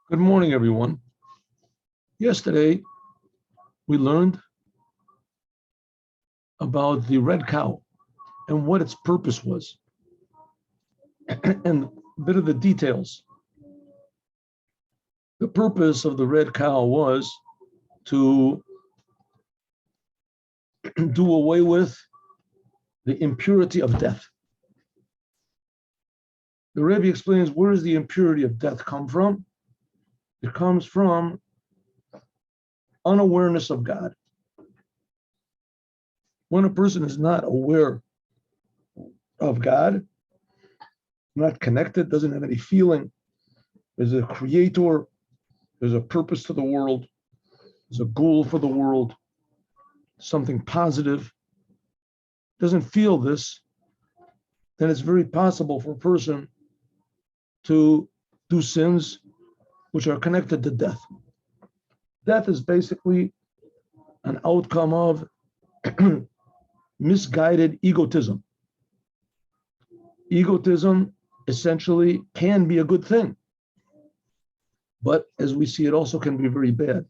Good morning, everyone. Yesterday, we learned about the red cow and what its purpose was, and a bit of the details. The purpose of the red cow was to do away with the impurity of death. The Rebbe explains, where does the impurity of death come from? It comes from unawareness of God. When a person is not aware of God, not connected, doesn't have any feeling, there's a creator, there's a purpose to the world, there's a goal for the world, something positive, doesn't feel this, then it's very possible for a person to do sins which are connected to death. Death is basically an outcome of misguided egotism. Egotism essentially can be a good thing, but as we see, it also can be very bad.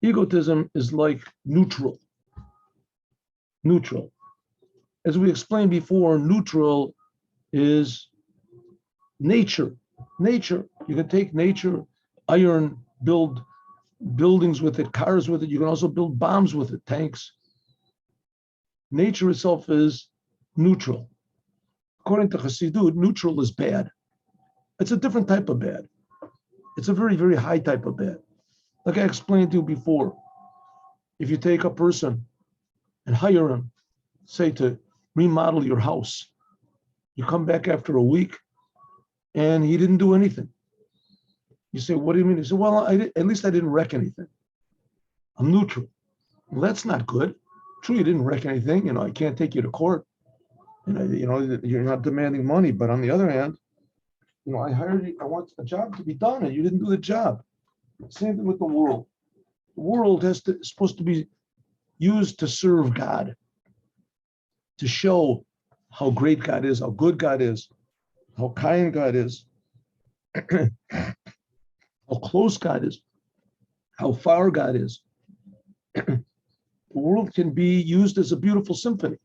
Egotism is like neutral. Neutral. As we explained before, neutral is nature. Nature. You can take nature, iron, build buildings with it, cars with it. You can also build bombs with it, tanks. Nature itself is neutral. According to Chassidut, neutral is bad. It's a different type of bad. It's a very, very high type of bad. Like I explained to you before, if you take a person and hire him, say to remodel your house, you come back after a week and he didn't do anything. You say, what do you mean? He said, well, at least I didn't wreck anything. I'm neutral. Well, that's not good. True, you didn't wreck anything. I can't take you to court. You're not demanding money. But on the other hand, I hired you. I want a job to be done, and you didn't do the job. Same thing with the world. The world is supposed to be used to serve God, to show how great God is, how good God is, how kind God is, how close God is, how far God is. The world can be used as a beautiful symphony,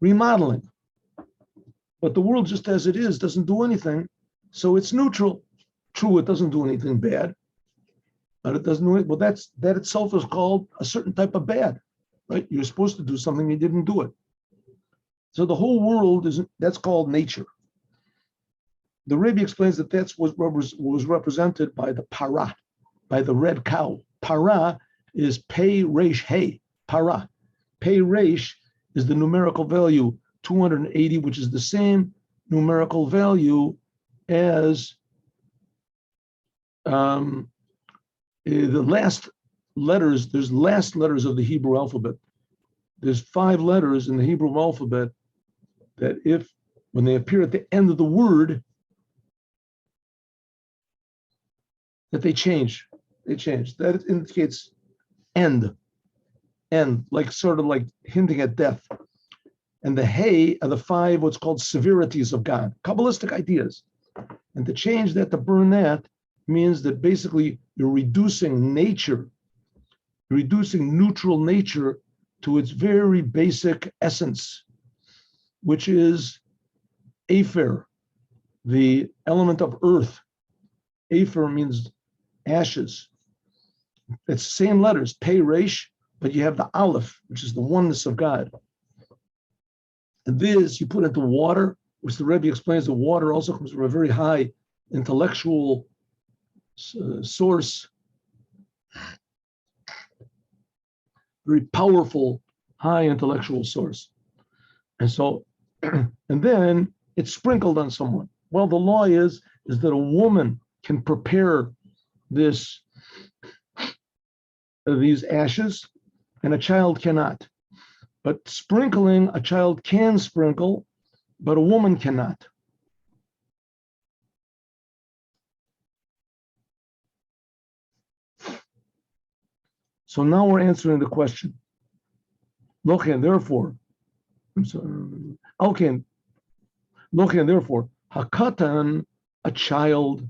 remodeling. But the world, just as it is, doesn't do anything, so it's neutral. True, it doesn't do anything bad, but it doesn't do it. Well, that itself is called a certain type of bad, right? You're supposed to do something, you didn't do it. So the whole world that's called nature. The Rebbe explains that that's what was represented by the para, by the red cow. Para is pei resh hey, para. Pei resh is the numerical value 280, which is the same numerical value as the last letters. There's last letters of the Hebrew alphabet. There's 5 letters in the Hebrew alphabet that when they appear at the end of the word, that they change. They change. That indicates end, like sort of like hinting at death. And the hay are the 5 what's called severities of God, Kabbalistic ideas. And to change that, to burn that, means that basically you're reducing nature, reducing neutral nature to its very basic essence, which is Afer, the element of earth. Afer means ashes. It's the same letters, Pei Resh, but you have the Aleph, which is the oneness of God. And this you put into water, which the Rebbe explains the water also comes from a very high intellectual source, very powerful, high intellectual source. And so, and then it's sprinkled on someone. Well, the law is that a woman can prepare these ashes, and a child cannot. But sprinkling, a child can sprinkle, but a woman cannot. So now we're answering the question. Therefore, Hakatan a child.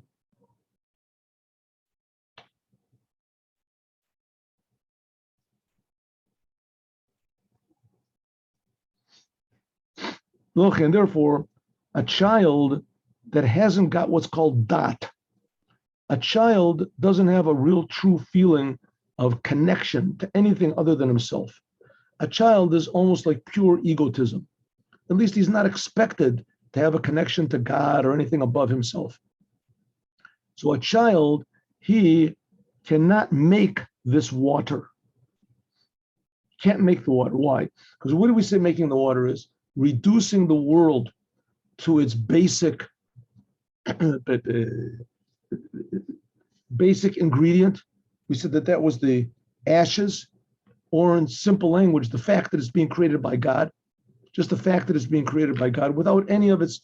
Look, and therefore, a child that hasn't got what's called dat, a child doesn't have a real true feeling of connection to anything other than himself. A child is almost like pure egotism. At least he's not expected to have a connection to God or anything above himself. So a child, he cannot make this water. Can't make the water. Why? Because what do we say making the water is? Reducing the world to its basic basic ingredient. We said that was the ashes, or in simple language, the fact that it's being created by God, just the fact that it's being created by God without any of its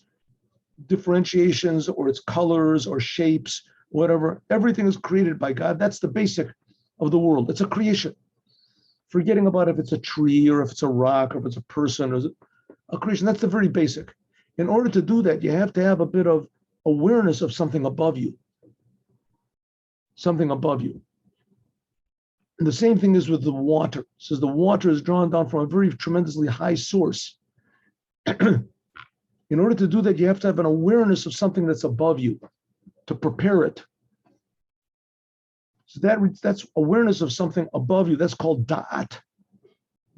differentiations or its colors or shapes, whatever. Everything is created by God. That's the basic of the world. It's a creation. Forgetting about if it's a tree or if it's a rock or if it's a person or a creation, that's the very basic. In order to do that, you have to have a bit of awareness of something above you. Something above you. And the same thing is with the water. It says the water is drawn down from a very tremendously high source. In order to do that, you have to have an awareness of something that's above you to prepare it. So that's awareness of something above you. That's called da'at.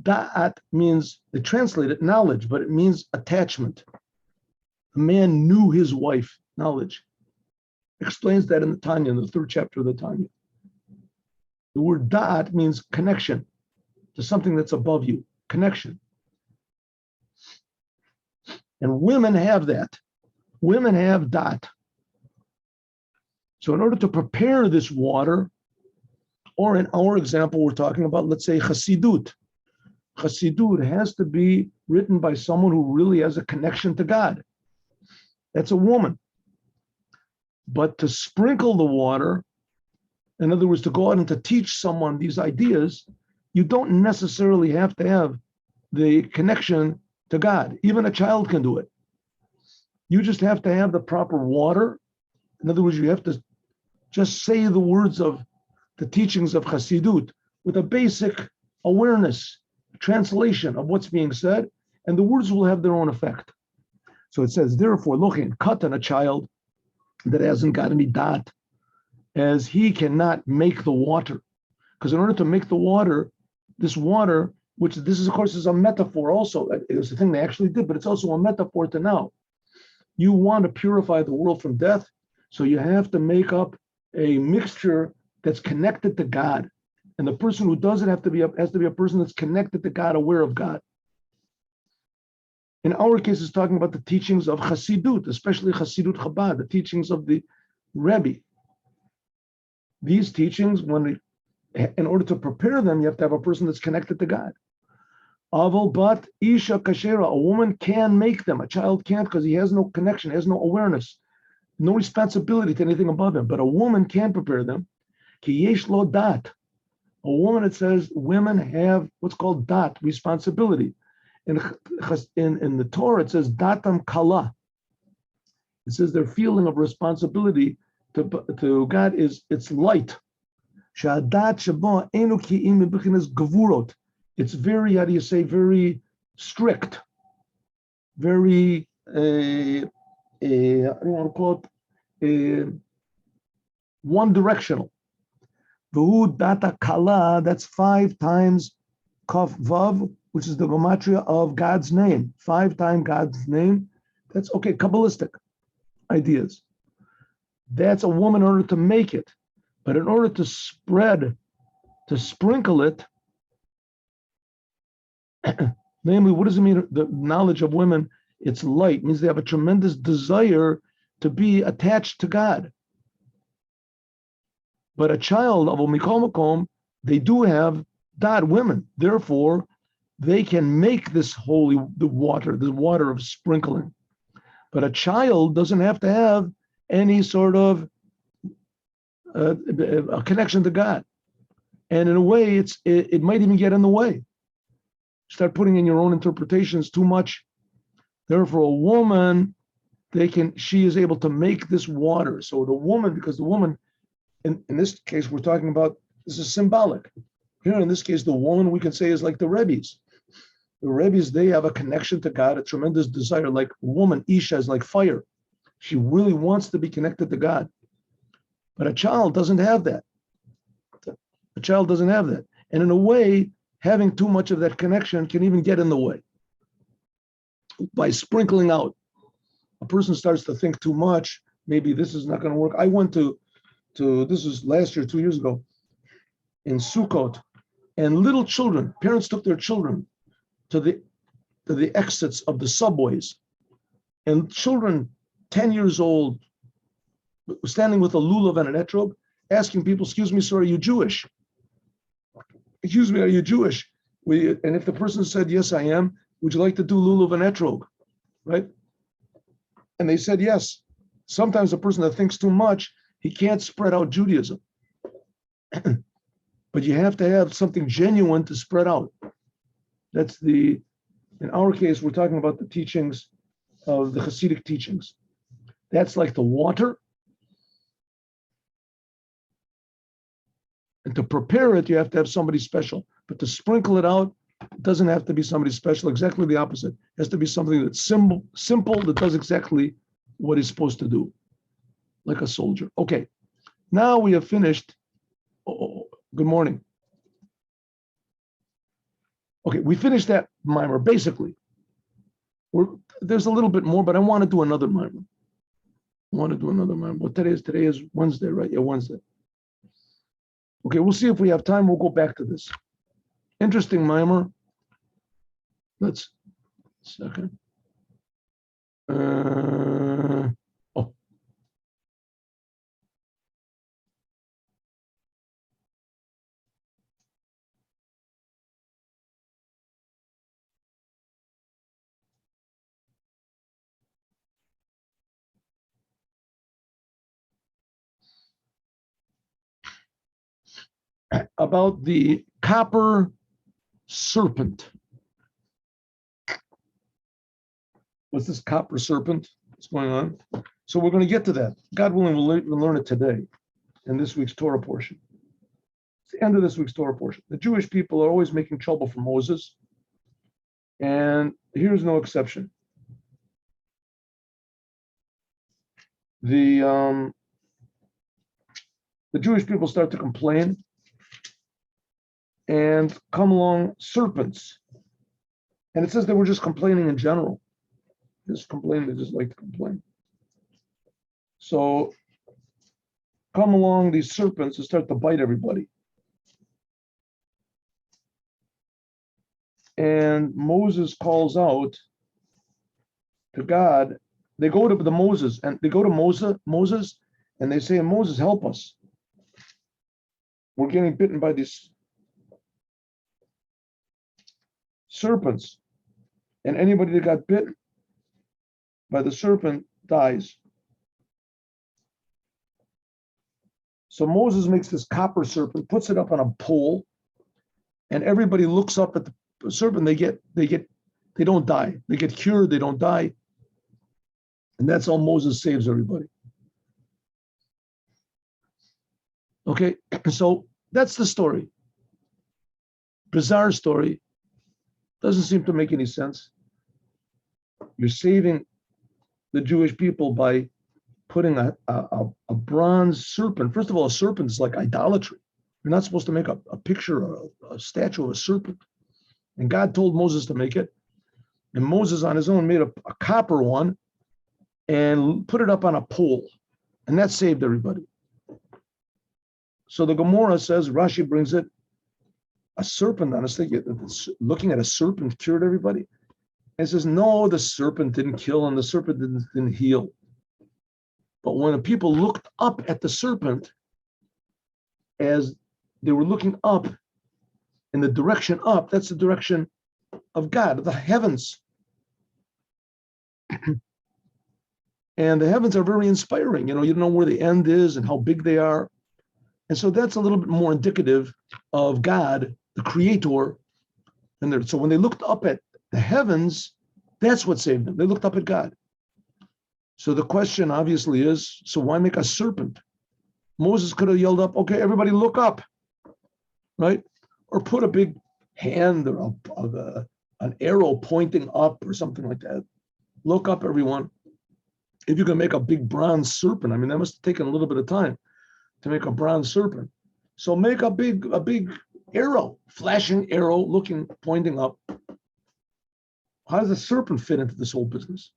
Da'at means, they translate it knowledge, but it means attachment. A man knew his wife, knowledge. Explains that in the Tanya, in the 3rd chapter of the Tanya. The word da'at means connection to something that's above you, connection. And women have that. Women have da'at. So in order to prepare this water, or in our example, we're talking about, let's say, Chassidut. Chassidut has to be written by someone who really has a connection to God. That's a woman. But to sprinkle the water, in other words, to go out and to teach someone these ideas, you don't necessarily have to have the connection to God. Even a child can do it. You just have to have the proper water. In other words, you have to just say the words of the teachings of Chassidut with a basic awareness, translation of what's being said, and the words will have their own effect. So it says, therefore, looking, katan, a child that hasn't got any dot, as he cannot make the water. Because in order to make the water, this water, which this is, of course, is a metaphor also. It was the thing they actually did, but it's also a metaphor to now. You want to purify the world from death, so you have to make up a mixture that's connected to God. And the person who does it has to be a person that's connected to God, aware of God. In our case, it's talking about the teachings of Chassidut, especially Chassidut Chabad, the teachings of the Rebbe. These teachings, in order to prepare them, you have to have a person that's connected to God. Aval bat isha kashera, a woman can make them. A child can't because he has no connection, has no awareness, no responsibility to anything above him. But a woman can prepare them. Ki yesh lo dat. A woman, it says, women have what's called dat, responsibility. In the Torah, it says datam kala. It says their feeling of responsibility to God is it's light. It's very, how do you say, very strict, very, I don't want to call it, one directional. V'hu data kala, that's 5 times kaf vav, which is the gematria of God's name. 5 times God's name. That's okay, Kabbalistic ideas. That's a woman in order to make it. But in order to sprinkle it, namely, what does it mean? The knowledge of women, it's light, means they have a tremendous desire to be attached to God. But a child of a Mikol Makom, they do have dad women. Therefore, they can make this the water of sprinkling. But a child doesn't have to have any sort of a connection to God. And in a way, it might even get in the way. Start putting in your own interpretations too much. Therefore, a woman she is able to make this water. So the woman, because the woman, in this case, we're talking about, this is symbolic. Here, in this case, the woman, we can say, is like the Rebbes. The Rebbes, they have a connection to God, a tremendous desire. Like woman, Isha, is like fire. She really wants to be connected to God. But a child doesn't have that. A child doesn't have that. And in a way, having too much of that connection can even get in the way. By sprinkling out, a person starts to think too much, maybe this is not going to work. I went to this was last year, 2 years ago, in Sukkot, and little children, parents took their children to the exits of the subways, and children 10 years old standing with a lulav and an etrog, asking people, excuse me, sir, are you Jewish? Excuse me, are you Jewish? And if the person said, yes, I am, would you like to do lulav and etrog? Right? And they said, yes. Sometimes a person that thinks too much, he can't spread out Judaism. But you have to have something genuine to spread out. That's in our case, we're talking about the teachings of the Hasidic teachings. That's like the water. And to prepare it, you have to have somebody special. But to sprinkle it out, it doesn't have to be somebody special, exactly the opposite. It has to be something that's simple, that does exactly what it's supposed to do, like a soldier. Okay, now we have finished. Good morning. Okay, we finished that mimer, basically. There's a little bit more, but I want to do another mimer. Well, today is Wednesday, right? Yeah, Wednesday. Okay, we'll see if we have time. We'll go back to this. Interesting mimer. Let's second. About the copper serpent. What's this copper serpent? What's going on? So we're going to get to that. God willing, we'll learn it today in this week's Torah portion. It's the end of this week's Torah portion. The Jewish people are always making trouble for Moses, and here's no exception. The Jewish people start to complain, and come along serpents. And it says they were just complaining in general. Just complaining, they just like to complain. So come along these serpents and start to bite everybody. And Moses calls out to God. They go to Moses, and they say, Moses, help us. We're getting bitten by these serpents, and anybody that got bitten by the serpent dies. So Moses makes this copper serpent, puts it up on a pole, and everybody looks up at the serpent. They don't die. They get cured. They don't die, and that's how Moses saves everybody. Okay, so that's the story. Bizarre story. Doesn't seem to make any sense. You're saving the Jewish people by putting a bronze serpent. First of all, a serpent is like idolatry. You're not supposed to make a picture or a statue of a serpent. And God told Moses to make it. And Moses on his own made a copper one and put it up on a pole. And that saved everybody. So the Gemara says, Rashi brings it, a serpent on a stick, looking at a serpent cured everybody. And it says, no, the serpent didn't kill and the serpent didn't heal. But when the people looked up at the serpent, as they were looking up in the direction up, that's the direction of God, the heavens. And the heavens are very inspiring. You don't know where the end is and how big they are. And so that's a little bit more indicative of God, the creator. And so when they looked up at the heavens, that's what saved them. They looked up at God. So the question obviously is, so why make a serpent? Moses could have yelled up, okay, everybody look up, right? Or put a big hand or an arrow pointing up or something like that. Look up, everyone. If you can make a big bronze serpent, I mean, that must have taken a little bit of time to make a bronze serpent. So make a big arrow, flashing arrow, pointing up. How does a serpent fit into this whole business?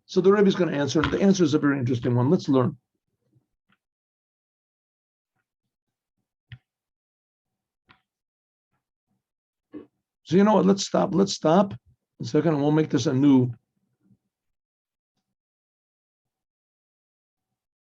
So the Rebbe is going to answer, and the answer is a very interesting one. Let's learn. So you know what? Let's stop a second, and we'll make this a new